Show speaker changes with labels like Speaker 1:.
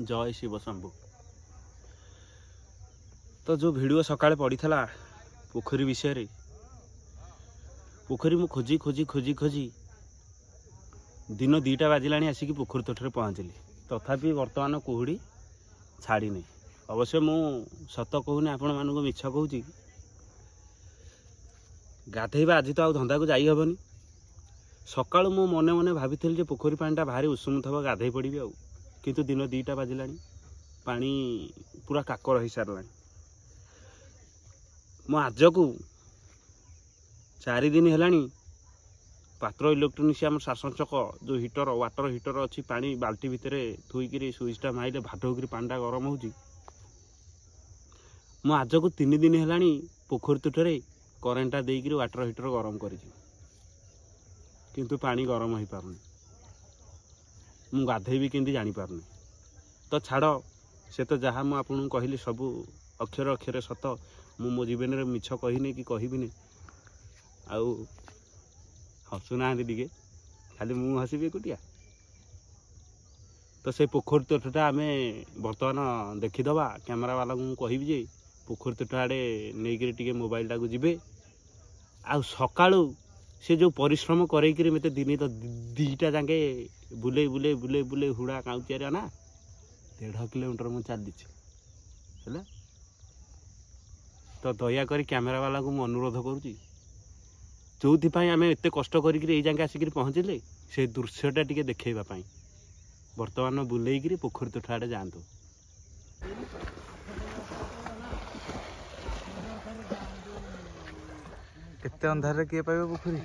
Speaker 1: जय शिव शंभु। तो जो वीडियो सकाळे पड़ीला पोखरी विषय रे, पोखरी मु खोजी खोजी खोजी खोजी दिन 2टा बाजिलाणी आसिक पोखरी तटरे पहुँचली। तथापि वर्तमान कुहुड़ी छाड़ी नहीं। अवश्य मु सत कहूनी आपण मानक मिछ कहूँ। गाधेबा आज तो आ धंदा को जाई हबनी। सकाळु मु मने मने भाभी पोखरी पानीटा भारी उषुम थब, गाधे पड़ी आउ, किंतु दिन 2टा बाजिलाणी पानी पूरा काकर हो सारा। मो आज को 4 दिन है पात्र इलेक्ट्रोनिक्स आम शासनचक जो हिटर वाटर हिटर अच्छी पानी बाल्टी भितर थुईकि सुइचटा माइले भाटोकरी पानीटा गरम हो। मो आज को 3 दिन है पोखरी तुठरे करेन्टा देकर वाटर हिटर गरम कर, किंतु पानी गरम हो पारनी। मु गाधेबी केंदी जानी पारनी। तो छाड़ से तो जहाँ मुझे आपको कहली सबू अक्षर अक्षर सत। मु मो जीवन में मिछ कहनी कि कहबिनी। आउ हसुना टे खाली मु हसबी एकुटिया। तो से पोखरी तटटा आम बर्तमान देखीदबा। कैमेरा वाला को कहबी जे पोखरी तट आड़े नहीं टे मोबाइल टाक जी। आ सकाळु से जो परिश्रम कर मत दिन 2टा जाके बुले बुले बुले बुले हुड़ा काउचिया ना 1.5 किलोमीटर मु चली। तो दयाक कैमेरा वाला को मु अनुरोध करुँची, जो आम एत कष्ट कर आसिक पहुँचले से दृश्यटा टी देखा। बर्तमान बुलेक पोखरी तुठ आड़े जातु।
Speaker 2: केते अंधार किए पाइबे पोखरी।